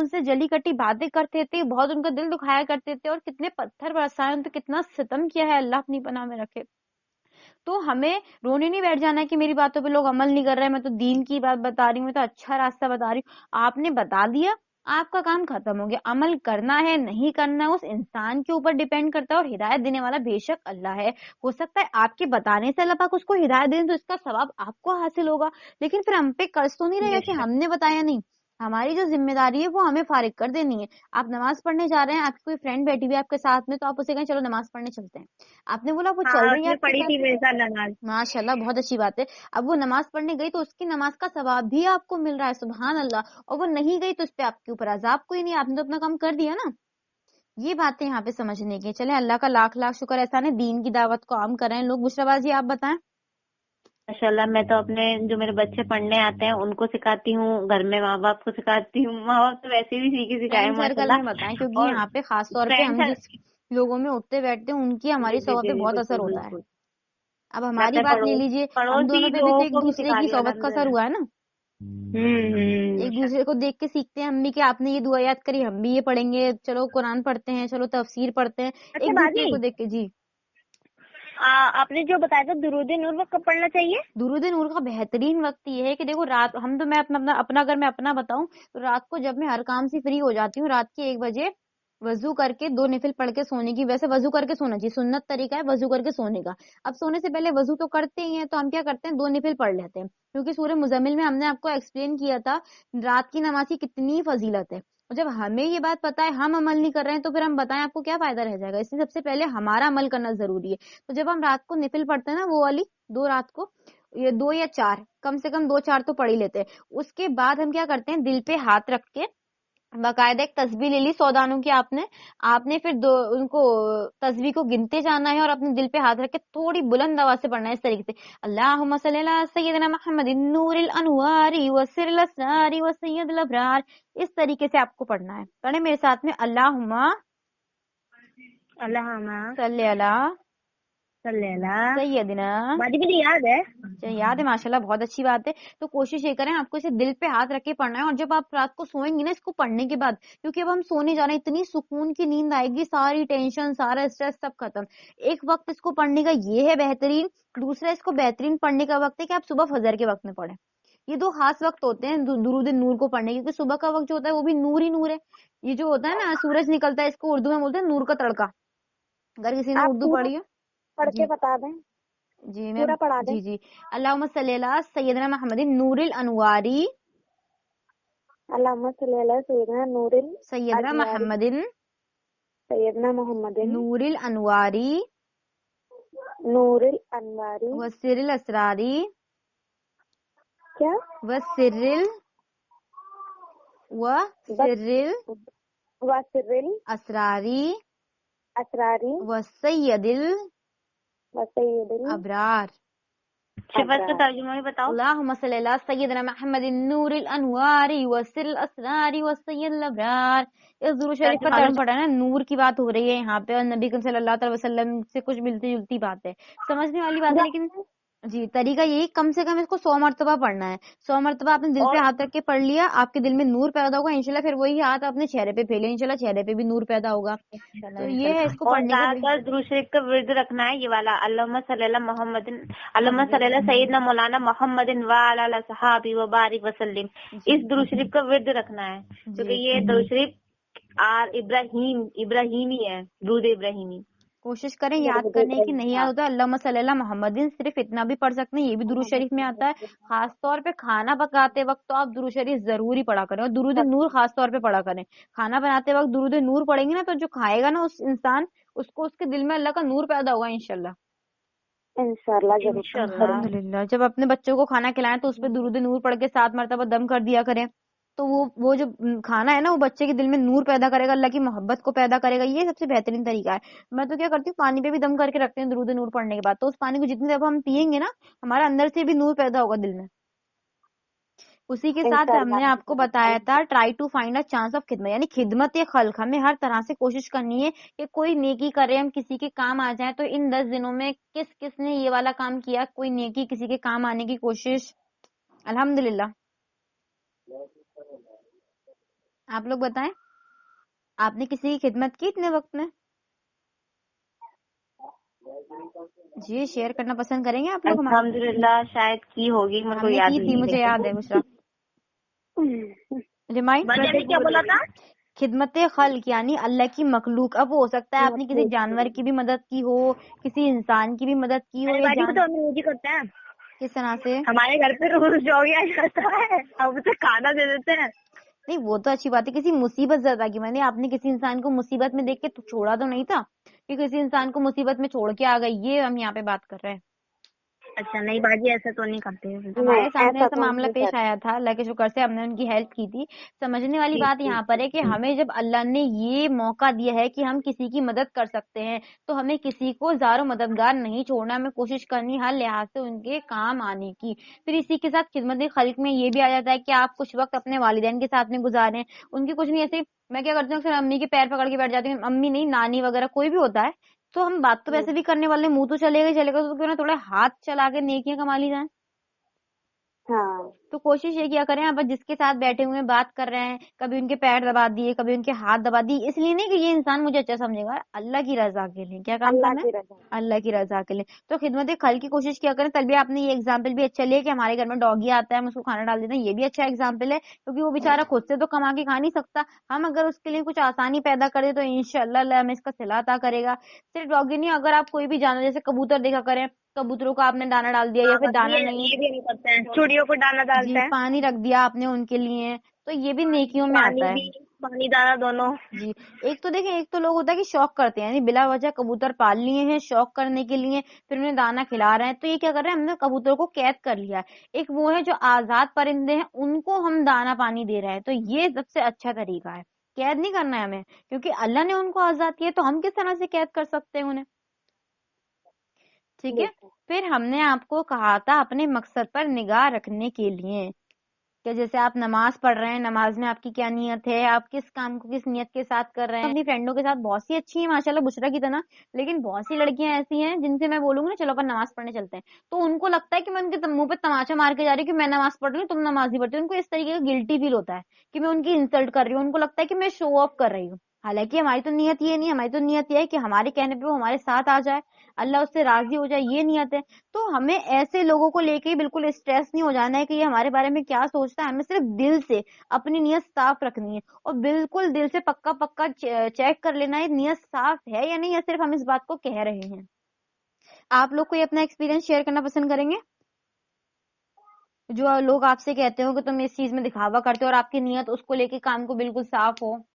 ان سے جلی کٹی باتیں کرتے تھے, بہت ان کا دل دکھایا کرتے تھے, اور کتنے پتھر برسائے, ان پہ کتنا ستم کیا ہے, اللہ اپنی پناہ میں رکھے. تو ہمیں رونے نہیں بیٹھ جانا ہے کہ میری باتوں پہ لوگ عمل نہیں کر رہے, میں تو دین کی بات بتا رہی ہوں, میں تو اچھا راستہ بتا رہی ہوں. آپ نے بتا دیا, آپ کا کام ختم ہو گیا. عمل کرنا ہے نہیں کرنا ہے اس انسان کے اوپر ڈیپینڈ کرتا ہے, اور ہدایت دینے والا بے شک اللہ ہے. ہو سکتا ہے آپ کے بتانے سے اللہ پاک اس کو ہدایت دیں تو اس کا ثواب آپ کو حاصل ہوگا, لیکن پھر ہم پہ قرض تو نہیں رہے گا کہ ہم نے بتایا نہیں. ہماری جو ذمہ داری ہے وہ ہمیں فارغ کر دینی ہے. آپ نماز پڑھنے جا رہے ہیں, آپ کی کوئی فرینڈ بیٹھی ہوئی ہے آپ کے ساتھ میں, تو آپ اسے کہیں چلو نماز پڑھنے چلتے ہیں. آپ نے بولا وہ چل ہاں رہی اس ہے نے آپ کے پڑھی تھی ساتھ, میرے ساتھ نماز. ماشاء اللہ بہت اچھی بات ہے. اب وہ نماز پڑھنے گئی تو اس کی نماز کا ثواب بھی آپ کو مل رہا ہے, سبحان اللہ. اور وہ نہیں گئی تو اس پہ آپ کے اوپر عذاب کوئی نہیں, آپ نے تو اپنا کام کر دیا نا. یہ باتیں یہاں پہ سمجھنے کی. چلے اللہ کا لاکھ لاکھ شکر, ایسا نہیں دین کی دعوت کو عام کر رہے ہیں لوگ. بشرا بازی آپ بتائیں. ماشاء اللہ میں تو اپنے جو میرے بچے پڑھنے آتے ہیں ان کو سکھاتی ہوں, گھر میں ماں باپ کو سکھاتی ہوں. ماں باپ تو ویسے بھی سیکھے سکھائے فرینڈ ماشاء سرکل میں اللہ. بتائیں, کیونکہ اور یہاں پہ خاص طور پہ فرینڈ ہم جس لوگوں میں اٹھتے بیٹھتے ہیں ان کی ہماری جی جی صحبت پہ جی بہت اثر بالکل ہوتا ہے. بالکل. اب میں ہماری اپنے بات لے لیجئے, ہم پڑوسی دونوں پہ بھی تو لوگوں ایک کو بھی دوسرے سکھا کی دیا صحبت کا الحمد اثر للہ. ہوا ہے نا. ایک ماشاء دوسرے کو دیکھ کے سیکھتے ہیں, ہم بھی کہ آپ نے یہ دعا یاد کری ہم بھی یہ پڑھیں گے, چلو قرآن پڑھتے ہیں, چلو تفسیر پڑھتے ہیں, اللہ. اچھا ایک دوسرے باجی, کو دیکھ کے. جی آپ نے جو بتایا تھا درود نور وہ کب پڑھنا چاہیے؟ درود نور کا بہترین وقت یہ ہے کہ دیکھو رات, ہم تو میں اپنا اگر میں اپنا بتاؤں تو رات کو جب میں ہر کام سے فری ہو جاتی ہوں, رات کے 1 بجے وضو کر کے 2 نفل پڑھ کے سونے کی. ویسے وضو کر کے سونا چاہیے, سنت طریقہ ہے وضو کر کے سونے کا. اب سونے سے پہلے وضو تو کرتے ہی ہیں, تو ہم کیا کرتے ہیں 2 نفل پڑھ لیتے ہیں, کیونکہ سورہ مزمل میں ہم نے آپ کو ایکسپلین کیا تھا رات کی نماز کی کتنی فضیلت ہے. اور جب ہمیں یہ بات پتا ہے, ہم عمل نہیں کر رہے ہیں, تو پھر ہم بتائیں آپ کو کیا فائدہ رہ جائے گا. اس لیے سب سے پہلے ہمارا عمل کرنا ضروری ہے. تو جب ہم رات کو نفل پڑھتے ہیں نا, وہ والی 2 رات کو, یہ 2 یا 4, کم سے کم 2-4 تو پڑھ ہی لیتے ہیں. اس کے بعد ہم کیا کرتے ہیں, دل پہ ہاتھ رکھ کے باقاعدہ ایک تسبیح لے لی 100 دانوں کی آپ نے پھر ان کو تسبیح کو گنتے جانا ہے, اور اپنے دل پہ ہاتھ رکھ کے تھوڑی بلند آواز سے پڑھنا ہے اس طریقے سے, اللہم صلی علی سیدنا محمد النور الانوار وسر الاسرار وسید الابرار. اس طریقے سے آپ کو پڑھنا ہے. پڑھیں میرے ساتھ میں, اللہم صلی علی سیدنا. باجی مجھے یاد ہے. یاد ہے, ماشاءاللہ بہت اچھی بات ہے. تو کوشش یہ کریں آپ کو اسے دل پہ ہاتھ رکھ کے پڑھنا ہے. اور جب آپ رات کو سوئیں گی نا اس کو پڑھنے کے بعد, کیونکہ اب ہم سونے جا رہے ہیں, اتنی سکون کی نیند آئے گی, ساری ٹینشن سارا اسٹریس سب ختم. ایک وقت اس کو پڑھنے کا یہ ہے بہترین. دوسرا اس کو بہترین پڑھنے کا وقت ہے کہ آپ صبح فجر کے وقت میں پڑھیں. یہ 2 خاص وقت ہوتے ہیں درود نور کو پڑھنے کے, کیونکہ صبح کا وقت جو ہوتا ہے وہ بھی نور ہی نور ہے. یہ جو ہوتا ہے نا سورج نکلتا ہے, اس کو اردو میں بولتے ہیں نور کا تڑکا. اگر کسی نے آپ اردو پورا پڑھی ہے. پڑھ جی کے بتا دیں, جی میں پورا پڑھا دیں. جی اللہم صلی علی سیدنا محمد نور الانواری اللہم صلی علی سیدنا نور سیدنا الانواری محمد سیدنا محمد نور الانواری نور الانواری وسر الاسراری کیا وسر واسر الاسراری الاسراری وسید وسید الابرار. شفاعت کا ترجمہ بھی بتاؤ. اللہم صلی علی سیدنا محمد نور الانواری وسر الاسراری وسید الابرار. اس درود شریف کا ترجمہ پڑھا نا, نور کی بات ہو رہی ہے یہاں پہ, اور نبی صلی اللہ علیہ وسلم سے کچھ ملتی جلتی بات ہے, سمجھنے والی بات ہے. لیکن جی طریقہ یہی, کم سے کم اس کو 100 مرتبہ پڑھنا ہے. 100 مرتبہ آپ نے دل پہ اور ہاتھ رکھ کے پڑھ لیا, آپ کے دل میں نور پیدا ہوگا انشاءاللہ. پھر وہی ہاتھ اپنے چہرے پہ پھیلے, انشاءاللہ چہرے پہ بھی نور پیدا ہوگا. تو یہ ہے اس کو اور پڑھنے زیادہ کا. تر درود شریف کا ورد رکھنا ہے, یہ والا اللہم صلی علی محمد, اللہم صلی علی سیدنا مولانا محمد وعلی آلہ صحابہ وبارک وسلم. اس درود شریف کا ورد رکھنا ہے, کیونکہ یہ درود شریف ابراہیمی ہے, درود ابراہیمی. کوشش کریں یاد کرنے کی. نہیں یاد ہوتا اللہم صلی علی محمد, صرف اتنا بھی پڑھ سکتے ہیں, یہ بھی درود شریف میں آتا ہے. خاص طور پہ کھانا پکاتے وقت تو آپ درود شریف ضرور ہی پڑھا کریں, اور درود نور خاص طور پہ پڑھا کریں. کھانا بناتے وقت درود نور پڑھیں گے نا, تو جو کھائے گا نا اس انسان, اس کو اس کے دل میں اللہ کا نور پیدا ہوگا انشاءاللہ. الحمدللہ. جب اپنے بچوں کو کھانا کھلائیں تو اس پہ درود نور پڑھ کے 7 مرتبہ دم کر دیا کریں, تو وہ جو کھانا ہے نا وہ بچے کے دل میں نور پیدا کرے گا, اللہ کی محبت کو پیدا کرے گا. یہ سب سے بہترین طریقہ ہے. میں تو کیا کرتی ہوں, پانی پہ بھی دم کر کے رکھتے ہیں درود نور پڑھنے کے بعد, تو اس پانی کو جتنی دفعہ ہم پیئیں گے نا, ہمارے اندر سے بھی نور پیدا ہوگا دل میں. اسی کے ساتھ ہم نے آپ کو بتایا تھا try to find a chance of خدمت, یعنی خدمت خلق. ہمیں ہر طرح سے کوشش کرنی ہے کہ کوئی نیکی کرے, ہم کسی کے کام آ جائیں. تو ان 10 دنوں میں کس کس نے یہ والا کام کیا, کوئی نیکی کسی کے کام آنے کی کوشش. الحمدللہ آپ لوگ بتائیں، آپ نے کسی کی خدمت کی اتنے وقت میں؟ جی شیئر کرنا پسند کریں گے آپ لوگ ہمارے؟ الحمدللہ شاید کی ہوگی، میرے ہم کو نے یاد کی تھی، نہیں مجھے ہے۔ یاد ہے بشرا۔ ریمائنڈ بچے نے کیا بولا تھا؟ خدمت خلق یعنی اللہ کی مخلوق۔ اب وہ ہو سکتا ہے آپ نے کسی جانور کی بھی مدد کی ہو، کسی انسان کی بھی مدد کی ہو، ارے یا باجی کو تو ہم روز ہی کرتے ہیں، کس طرح سے؟ ہمارے گھر پہ روز جو گیا جاتا ہے، ہم اسے کھانا دے دیتے ہیں۔ نہیں وہ تو اچھی بات ہے، کسی مصیبت زیادہ کی میں نے، آپ نے کسی انسان کو مصیبت میں دیکھ کے چھوڑا تو نہیں تھا کہ کسی انسان کو مصیبت میں چھوڑ کے آ گئی، یہ ہم یہاں پہ بات کر رہے ہیں۔ اچھا نہیں باجی ایسا تو نہیں کرتے ہیں۔ ہمارے سامنے ایسا معاملہ پیش آیا تھا، اللہ کے شکر سے ہم نے ان کی ہیلپ کی تھی۔ سمجھنے والی بات یہاں پر ہے کہ ہمیں جب اللہ نے یہ موقع دیا ہے کہ ہم کسی کی مدد کر سکتے ہیں تو ہمیں کسی کو زارو مددگار نہیں چھوڑنا، ہمیں کوشش کرنی ہر لحاظ سے ان کے کام آنے کی۔ پھر اسی کے ساتھ خدمت خلق میں یہ بھی آ جاتا ہے کہ آپ کچھ وقت اپنے والدین کے ساتھ میں گزاریں، ان کی کچھ نہیں، ایسے میں کیا کرتی ہوں اکثر امی کے پیر پکڑ کے بیٹھ جاتی ہوں، امی نہیں نانی وغیرہ کوئی بھی ہوتا ہے تو ہم بات تو ویسے بھی کرنے والے، منہ تو چلے گا تو کیوں نہ تھوڑے ہاتھ چلا کے نیکیاں کما لی جائیں۔ تو کوشش یہ کیا کریں، آپ جس کے ساتھ بیٹھے ہوئے بات کر رہے ہیں، کبھی ان کے پیر دبا دیے، کبھی ان کے ہاتھ دبا دیے، اس لیے نہیں کہ یہ انسان مجھے اچھا سمجھے گا، اللہ کی رضا کے لیے کیا کام کرنا ہے، اللہ کی رضا کے لیے۔ تو خدمت خلق کی کوشش کیا کریں۔ تب بھی آپ نے یہ ایگزامپل بھی اچھا لیا کہ ہمارے گھر میں ڈاگی آتا ہے ہم اس کو کھانا ڈال دیتے ہیں، یہ بھی اچھا ایگزامپل ہے، کیونکہ وہ بیچارہ خود سے تو کما کے کھا نہیں سکتا، ہم اگر اس کے لیے کچھ آسانی پیدا کریں تو انشاءاللہ اللہ ہمیں اس کا صلہ عطا کرے گا۔ صرف ڈاگی نہیں، اگر آپ کوئی بھی جانور جیسے کبوتر دیکھا کریں، کبوتروں کو آپ نے دانا ڈال دیا یا پھر دانا نہیں، یہ بھی نہیں کرتے ہیں، چڑیوں کو ڈالنا ڈالتے جی ہیں، پانی رکھ دیا آپ نے ان کے لیے، تو یہ بھی نیکیوں میں پانی آتا ہے۔ بھی پانی دانا دونوں۔ جی ایک تو دیکھیں، ایک تو لوگ ہوتا ہے کہ شوق کرتے ہیں، یعنی بلا وجہ کبوتر پال لیے ہیں شوق کرنے کے لیے، پھر انہیں دانا کھلا رہے ہیں، تو یہ کیا کر رہے ہیں، ہم نے کبوتر کو قید کر لیا ہے۔ ایک وہ ہے جو آزاد پرندے ہیں، ان کو ہم دانا پانی دے رہے ہیں، تو یہ سب سے اچھا طریقہ ہے، قید نہیں کرنا ہے ہمیں، کیونکہ اللہ نے ان کو آزاد کیا تو ہم کس طرح سے قید کر سکتے ہیں انہیں، ٹھیک ہے۔ پھر ہم نے آپ کو کہا تھا اپنے مقصد پر نگاہ رکھنے کے لیے، کہ جیسے آپ نماز پڑھ رہے ہیں، نماز میں آپ کی کیا نیت ہے، آپ کس کام کو کس نیت کے ساتھ کر رہے ہیں۔ اپنی فرینڈوں کے ساتھ بہت سی اچھی ہیں ماشاءاللہ بشرا کی طرح، لیکن بہت سی لڑکیاں ایسی ہیں جن سے میں بولوں گی نا چلو اپن نماز پڑھنے چلتے ہیں، تو ان کو لگتا ہے کہ میں ان کے منہ پہ تماچا مار کے جا رہی ہوں کہ میں نماز پڑھ رہی ہوں تم نماز نہیں پڑھتی، ان کو اس طریقے کا گلٹی فیل ہوتا ہے کہ میں ان کی انسلٹ کر رہی ہوں، ان کو لگتا ہے کہ میں شو آف کر رہی ہوں، حالانکہ ہماری تو نیت یہ نہیں، ہماری تو نیت یہ ہے کہ ہمارے کہنے پہ وہ ہمارے ساتھ آ جائے، اللہ اس سے راضی ہو جائے، یہ نیت ہے۔ تو ہمیں ایسے لوگوں کو لے کے بالکل اسٹریس نہیں ہو جانا ہے کہ یہ ہمارے بارے میں کیا سوچتا ہے، ہمیں صرف دل سے اپنی نیت صاف رکھنی ہے، اور بالکل دل سے پکا پکا چیک کر لینا ہے نیت صاف ہے یا نہیں، یا صرف ہم اس بات کو کہہ رہے ہیں۔ آپ لوگ کوئی اپنا ایکسپیرینس شیئر کرنا پسند کریں گے؟ جو لوگ آپ سے کہتے ہو کہ تم اس چیز میں دکھاوا کرتے ہو اور آپ کی نیت اس کو لے کے کام کو بالکل صاف ہو۔